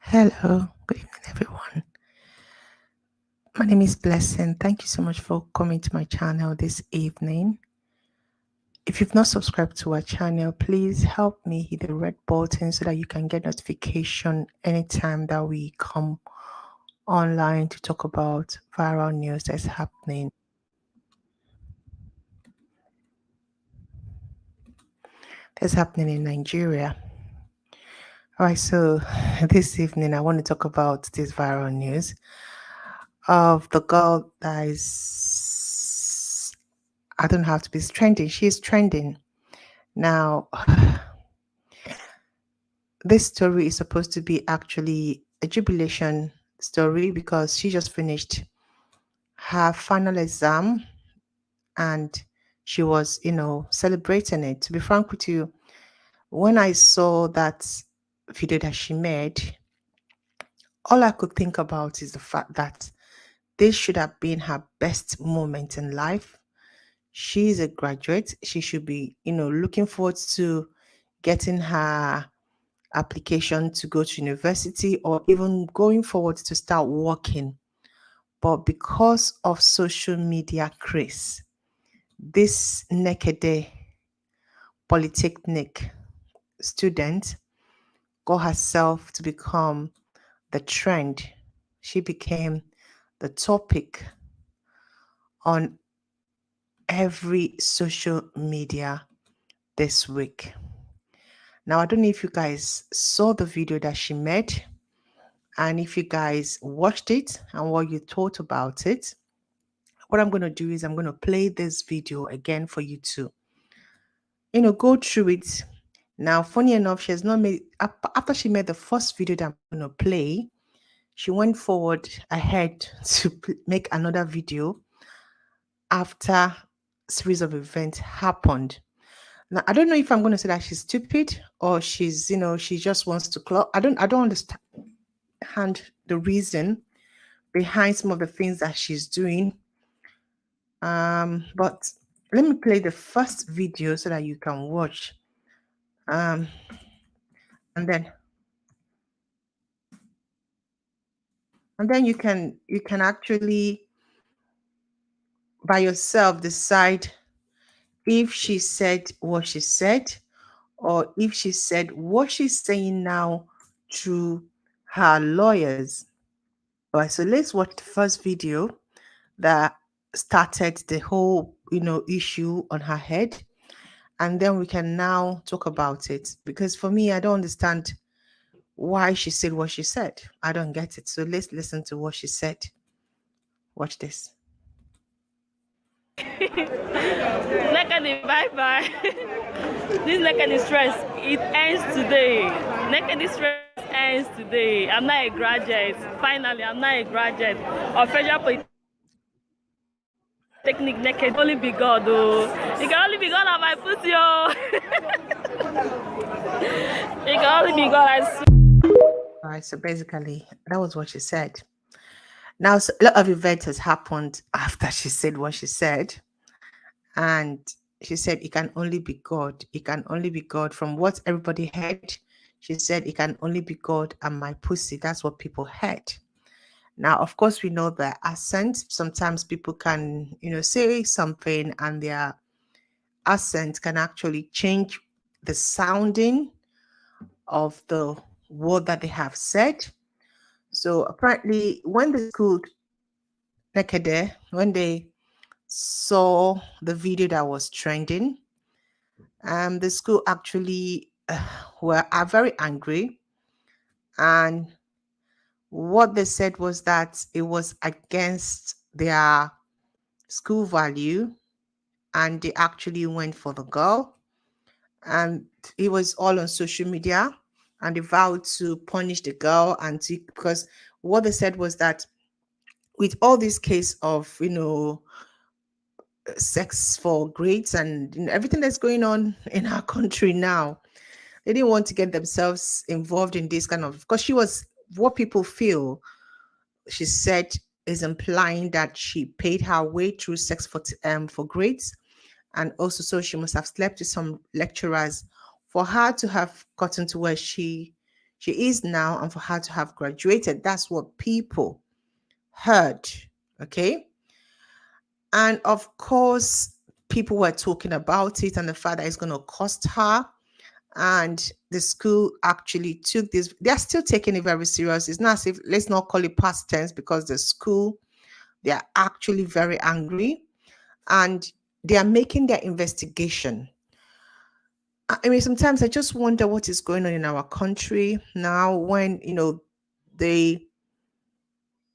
Hello, good evening, everyone. My name is Blessing. Thank you so much for coming to my channel this evening. If you've not subscribed to our channel, please help me hit the red button so that you can get notification anytime that we come online to talk about viral news that's happening. That's happening in Nigeria. All right, so this evening I want to talk about this viral news of the girl that is, I don't have to be trending. She's trending. Now, this story is supposed to be actually a jubilation story because she just finished her final exam and she was, celebrating it. To be frank with you, when I saw that video that she made, all I could think about is the fact that this should have been her best moment in life. She's a graduate. She should be, looking forward to getting her application to go to university or even going forward to start working. But because of social media craze, this Nekede Polytechnic student got herself to become the trend. She became the topic on every social media this week. Now, I don't know if you guys saw the video that she made and if you guys watched it and what you thought about it. What I'm going to do is I'm going to play this video again for you to, go through it. Now, funny enough, she has not made, after she made the first video that I'm going to play, she went forward ahead to make another video after a series of events happened. Now, I don't know if I'm going to say that she's stupid or she's, she just wants to clock. I don't understand the reason behind some of the things that she's doing. But let me play the first video so that you can watch. And then you can actually by yourself decide if she said what she said or if she said what she's saying now through her lawyers. All right, so let's watch the first video that started the whole, issue on her head. And then we can now talk about it. Because for me, I don't understand why she said what she said. I don't get it. So let's listen to what she said. Watch this. Nekede, bye bye. This Nekede stress, it ends today. Nekede stress ends today. I'm not a graduate. Finally, I'm not a graduate of Federal Polytechnic. Nekede only be God, though. It can only be God on my pussy, oh. It can only be God. All right, so basically, that was what she said. Now, so a lot of events has happened after she said what she said. And she said, it can only be God. It can only be God. From what everybody heard, she said, it can only be God and my pussy. That's what people heard. Now, of course, we know the accent. Sometimes people can, say something and their accent can actually change the sounding of the word that they have said. So apparently, when the school Nekede, when they saw the video that was trending, the school actually are very angry, and what they said was that it was against their school value, and they actually went for the girl, and it was all on social media, and they vowed to punish the girl because what they said was that with all this case of sex for grades and everything that's going on in our country now, they didn't want to get themselves involved in this kind of, because she was, what people feel she said is implying that she paid her way through sex for grades, and also so she must have slept with some lecturers for her to have gotten to where she She is now, and for her to have graduated, that's what people heard. Okay. And of course, people were talking about it and the fact that it's going to cost her. And the school actually took this, they're still taking it very serious. It's not as if, let's not call it past tense, because the school, they are actually very angry and they are making their investigation. I mean, sometimes I just wonder what is going on in our country now when, the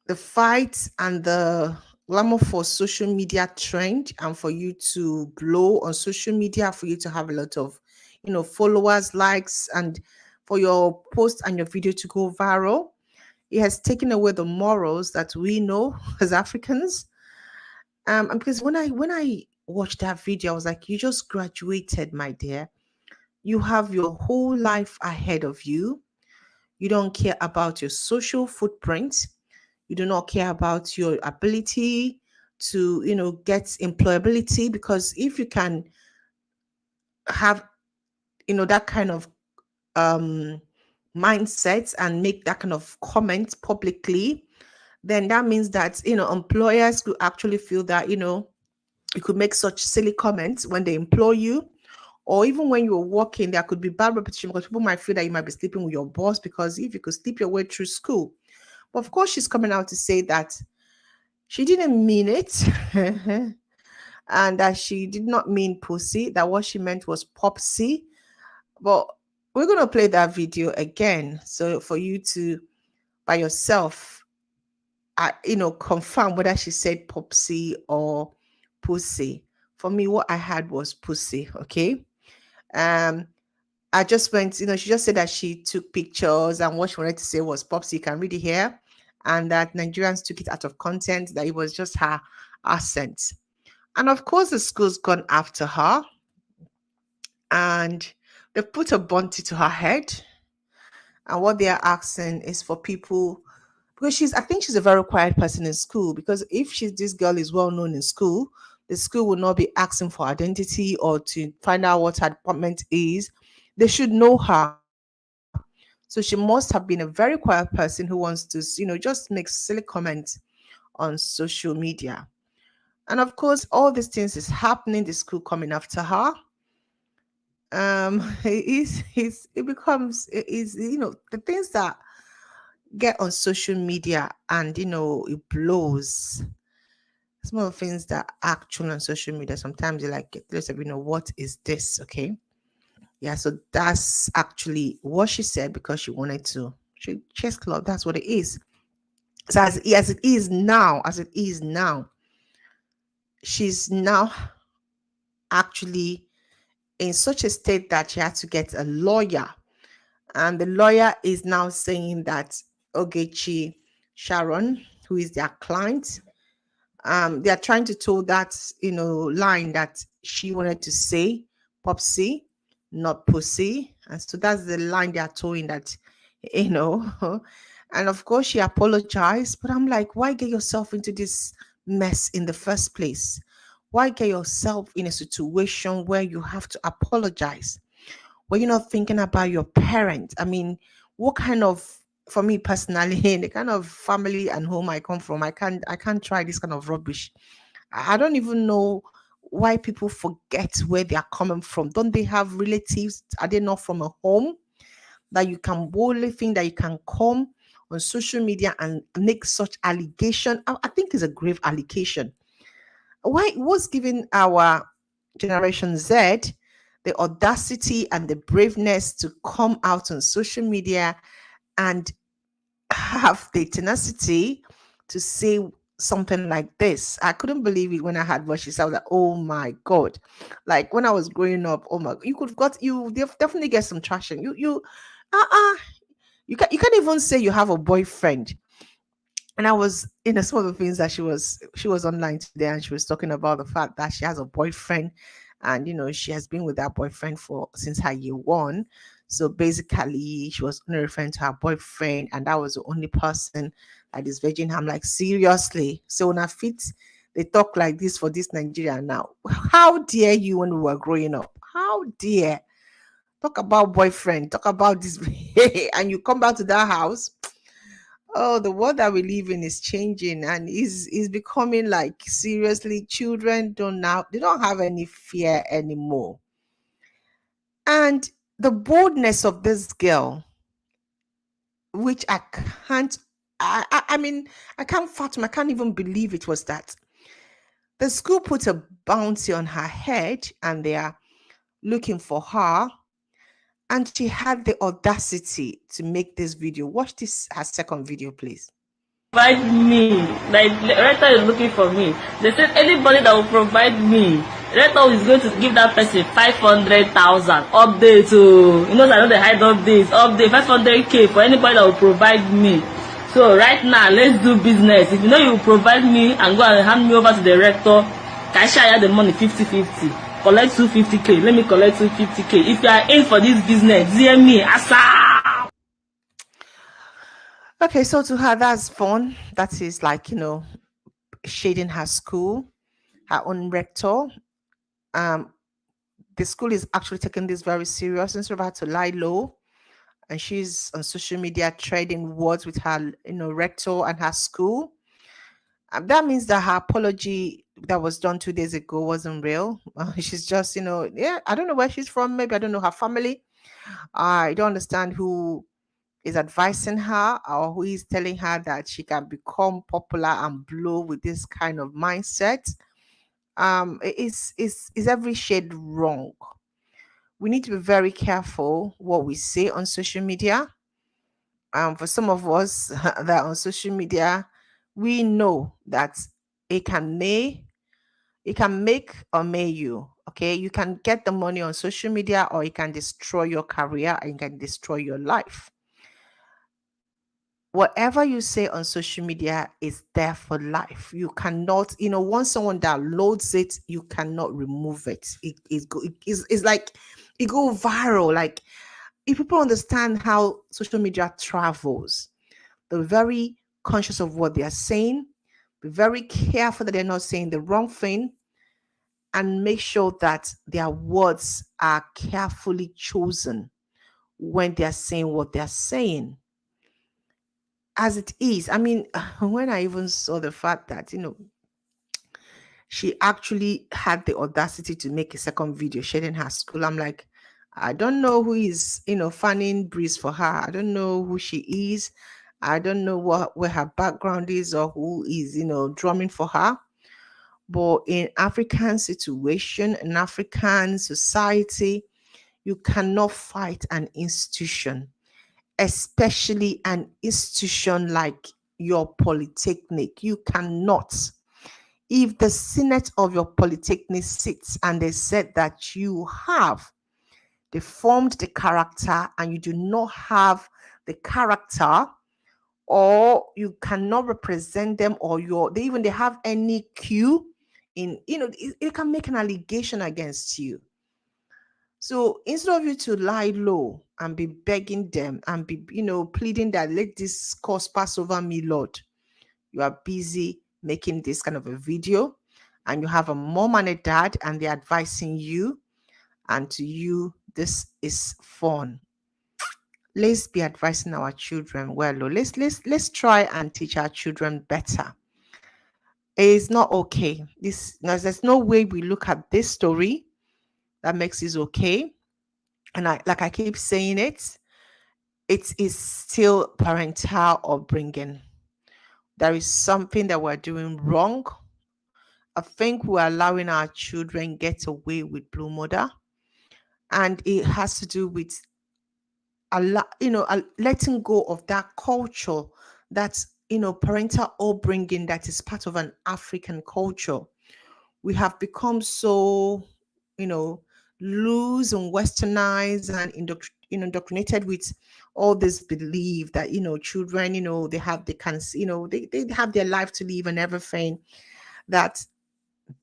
the fight and the glamour for social media trend, and for you to blow on social media, for you to have a lot of, followers, likes, and for your post and your video to go viral. It has taken away the morals that we know as Africans. And because when I watched that video, I was like, you just graduated, my dear. You have your whole life ahead of you. You don't care about your social footprint. You do not care about your ability to, get employability. Because if you can have, that kind of um mindset and make that kind of comment publicly, then that means that, employers could actually feel that, you could make such silly comments when they employ you, or even when you're working, there could be bad repetition because people might feel that you might be sleeping with your boss, because if you could sleep your way through school. But of course, she's coming out to say that she didn't mean it. And that she did not mean pussy, that what she meant was popsy. But we're going to play that video again. So for you to, by yourself, confirm whether she said popsy or pussy. For me, what I had was pussy. Okay. Um, I just went, she just said that she took pictures and what she wanted to say was popsy. You can read it here. And that Nigerians took it out of content, that it was just her accent. And of course, the school's gone after her and they've put a bounty to her head. And what they are asking is for people, because I think she's a very quiet person in school. Because if this girl is well known in school, the school will not be asking for identity or to find out what her department is. They should know her. So she must have been a very quiet person who wants to, just make silly comments on social media. And of course, all these things is happening, the school coming after her. It becomes, it is, the things that get on social media and, it blows. Some of the things that are actual on social media, sometimes you're like, let's what is this? Okay. Yeah, so that's actually what she said because she wanted to. She chest club, that's what it is. So as it is now, she's now actually in such a state that she had to get a lawyer. And the lawyer is now saying that Ogechi Sharon, who is their client, they are trying to toe that, line that she wanted to say, popsy, not pussy. And so that's the line they are towing that, you know. And of course, she apologized. But I'm like, why get yourself into this mess in the first place? Why get yourself in a situation where you have to apologize? Where you're not thinking about your parent? I mean, what kind of, for me personally, the kind of family and home I come from, I can't try this kind of rubbish. I don't even know why people forget where they are coming from. Don't they have relatives? Are they not from a home that you can boldly think that you can come on social media and make such allegation? I think it's a grave allegation. Why was giving our generation Z the audacity and the braveness to come out on social media and have the tenacity to say something like this? I couldn't believe it when I heard what she said. I was like, oh my God. Like when I was growing up, oh my, definitely get some traction. Uh-uh, you can't even say you have a boyfriend. And I was in some of the things that she was online today, and she was talking about the fact that she has a boyfriend, and she has been with that boyfriend for since her year one. So basically, she was only referring to her boyfriend, and that was the only person that is virgin. I'm like, seriously? So when I fit, they talk like this for this Nigeria now. How dare you when we were growing up? How dare? talk about boyfriend, talk about this, and you come back to that house. Oh, the world that we live in is changing and is becoming like seriously. Children don't now they don't have any fear anymore. And the boldness of this girl, which I can't, I mean, I can't fathom. I can't even believe it was that. The school put a bounty on her head, and they are looking for her. And she had the audacity to make this video. Watch this, her second video, please. Provide me, like the rector is looking for me. They said anybody that will provide me, rector is going to give that person 500,000 update. So you know I know they hide updates, update 500k for anybody that will provide me. So right now let's do business. If you know you will provide me and go and hand me over to the rector, can I share the money 50-50? Collect 250k. Let me collect 250k. If you are in for this business, hear me, asa. Okay, so to her, that's fun. That is like, shading her school, her own rector. Um, the school is actually taking this very serious instead of her to lie low. And she's on social media trading words with her, rector and her school. That means that her apology that was done 2 days ago wasn't real. She's just, yeah, I don't know where she's from. Maybe I don't know her family. I don't understand who is advising her or who is telling her that she can become popular and blow with this kind of mindset. Is every shade wrong. We need to be very careful what we say on social media. For some of us that on social media, we know that it can may it can make or may you. Okay, you can get the money on social media, or it can destroy your career and can destroy your life. Whatever you say on social media is there for life. You cannot, once someone downloads it, you cannot remove it. It's like it go viral. Like, if people understand how social media travels, they're very conscious of what they are saying, be very careful that they're not saying the wrong thing, and make sure that their words are carefully chosen when they're saying what they're saying. As it is, I mean, when I even saw the fact that, she actually had the audacity to make a second video sharing her school, I'm like, I don't know who is, fanning breeze for her. I don't know who she is. I don't know where her background is or who is, drumming for her. But in African situation, in African society, you cannot fight an institution, especially an institution like your polytechnic. You cannot. If the senate of your polytechnic sits and they said that you have deformed the character and you do not have the character, or you cannot represent them, or they have any cue in, it can make an allegation against you. So instead of you to lie low and be begging them and be, pleading that let this cause pass over me, Lord, you are busy making this kind of a video, and you have a mom and a dad and they're advising you, and to you, this is fun. Let's be advising our children well. Let's try and teach our children better. It's not okay. There's no way we look at this story that makes it okay. And I keep saying it is still parental upbringing. There is something that we're doing wrong. I think we're allowing our children get away with blue mother, and it has to do with letting go of that culture, that's parental upbringing, that is part of an African culture. We have become so you know loose and westernized and indoctrinated with all this belief that children, they can they have their life to live and everything, that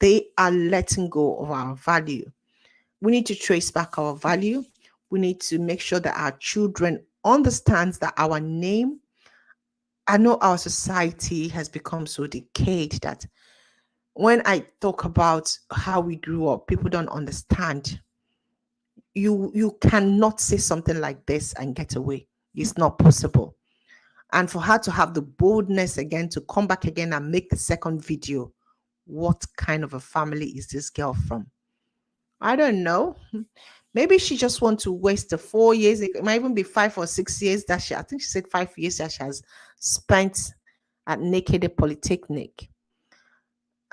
they are letting go of our value. We need to trace back our value. We need to make sure that our children understands that our name. I know our society has become so decayed that when I talk about how we grew up, people don't understand. you cannot say something like this and get away. It's not possible. And for her to have the boldness again to come back again and make the second video, what kind of a family is this girl from? I don't know. Maybe she just want to waste the 4 years. It might even be 5 or 6 years that I think she said 5 years that she has spent at Nekede Polytechnic.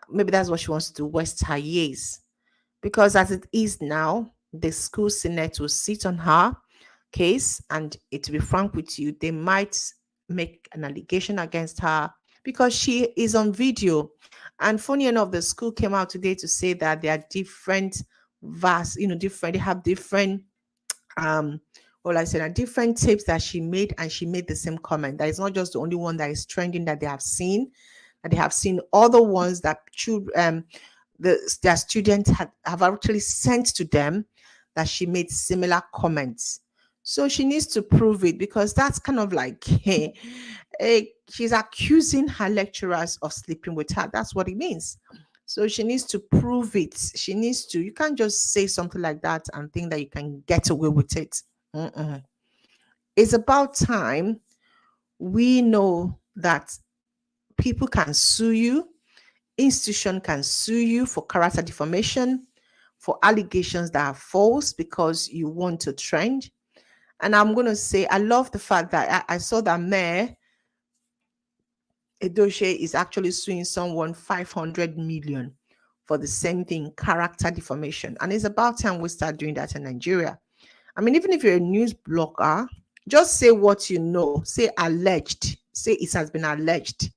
Maybe that's what she wants to waste her years. Because as it is now, the school senate will sit on her case, and to be frank with you, they might make an allegation against her because she is on video. And funny enough, the school came out today to say that there are different different, they have different um well, I said, different tapes that she made, and she made the same comment. That is not just the only one that is trending that they have seen, that they have seen other ones that their students have actually sent to them, that she made similar comments. So she needs to prove it, because that's kind of like she's accusing her lecturers of sleeping with her. That's what it means. So she needs to prove it. She needs to. You can't just say something like that and think that you can get away with it. Mm-mm. It's about time we know that people can sue you, institution can sue you for character defamation, for allegations that are false because you want to trend. And I'm going to say, I love the fact that I saw that Mayor Edochie is actually suing someone 500 million for the same thing, character defamation. And it's about time we start doing that in Nigeria. I mean, even if you're a news blogger, just say what you know. Say alleged. Say it has been alleged.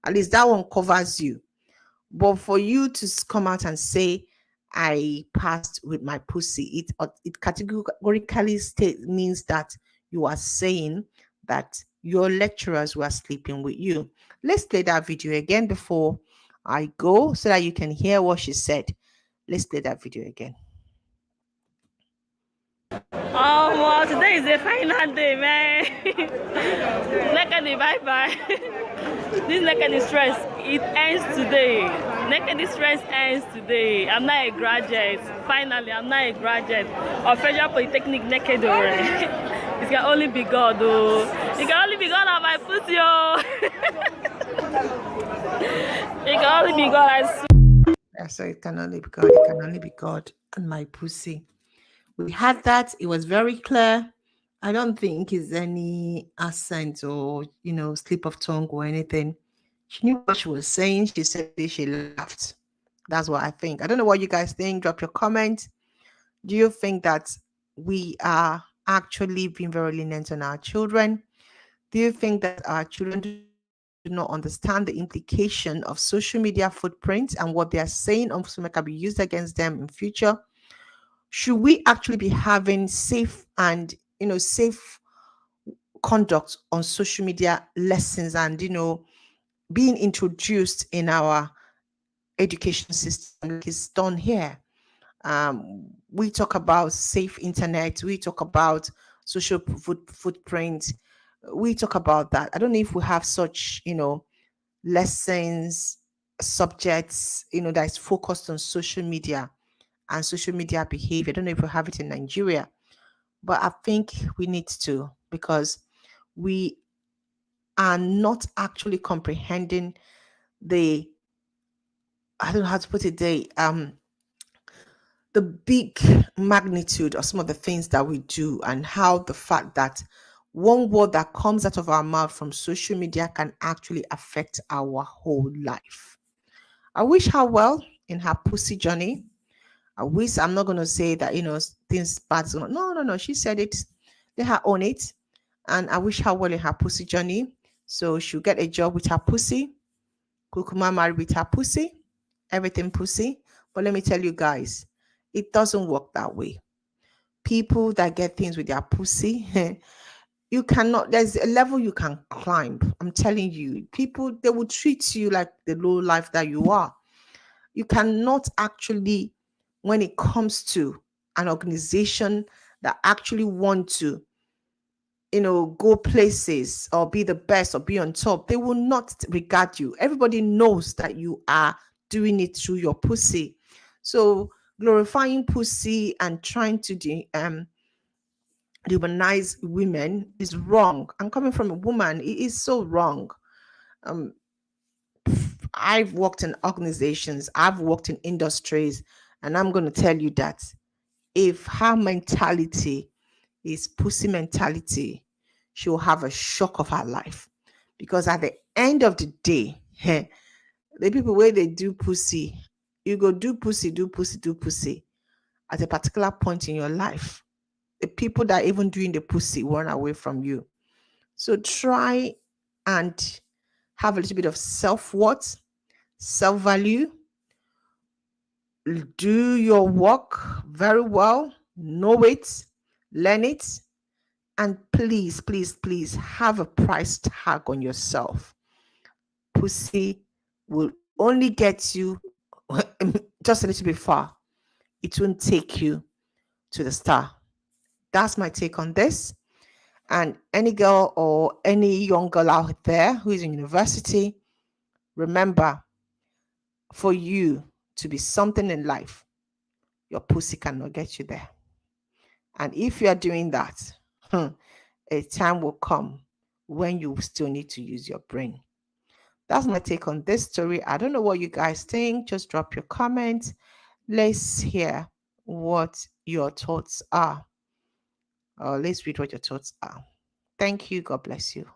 At least that one covers you. But for you to come out and say, I passed with my pussy, it categorically means that you are saying that your lecturers were sleeping with you. Let's play that video again before I go so that you can hear what she said. Let's play that video again. Oh, well, today is a final day, man. Nekede, bye bye. This Nekede stress, it ends today. Nekede stress ends today. I'm not a graduate. Finally, I'm not a graduate of Federal Polytechnic Nekede. It can only be God, though. It can only be God on my pussy, oh. It can only be God, I swear. So it can only be God. It can only be God and my pussy. We had that. It was very clear. I don't think it's any accent or, slip of tongue or anything. She knew what she was saying. She said this, she laughed. That's what I think. I don't know what you guys think. Drop your comment. Do you think that we are actually being very lenient on our children? Do you think that our children do not understand the implication of social media footprint and what they are saying on social media can be used against them in future? Should we actually be having safe conduct on social media lessons and being introduced in our education system like it's done here? We talk about safe internet, we talk about social footprint, we talk about that. I don't know if we have such lessons, subjects that is focused on social media and social media behavior. I don't know if we have it in Nigeria, but I think we need to, because we are not actually comprehending the, I don't know how to put it, the big magnitude of some of the things that we do, and how the fact that one word that comes out of our mouth from social media can actually affect our whole life. I wish her well in her pussy journey. I'm not going to say that, things bad. No. She said it. Let her own it. And I wish her well in her pussy journey. So she'll get a job with her pussy. Kukuma married with her pussy. Everything pussy. But let me tell you guys, it doesn't work that way. People that get things with their pussy, you cannot, there's a level you can climb. I'm telling you, people, they will treat you like the low life that you are. You cannot actually, when it comes to an organization that actually want to, go places or be the best or be on top, they will not regard you. Everybody knows that you are doing it through your pussy. So glorifying pussy and trying to demonize women is wrong. And coming from a woman, it is so wrong. Um, I've worked in organizations, I've worked in industries, and I'm going to tell you that if her mentality is pussy mentality, she'll have a shock of her life. Because at the end of the day, the people where they do pussy, you go do pussy, do pussy, do pussy at a particular point in your life. The people that are even doing the pussy run away from you. So try and have a little bit of self worth, self value, do your work very well, know it, learn it, and please, please, please have a price tag on yourself. Pussy will only get you just a little bit far. It won't take you to the star. That's my take on this. And any girl or any young girl out there who is in university, remember, for you to be something in life, your pussy cannot get you there. And if you are doing that, a time will come when you still need to use your brain. That's my take on this story. I don't know what you guys think. Just drop your comments. Let's hear what your thoughts are. Let's read what your thoughts are. Thank you. God bless you.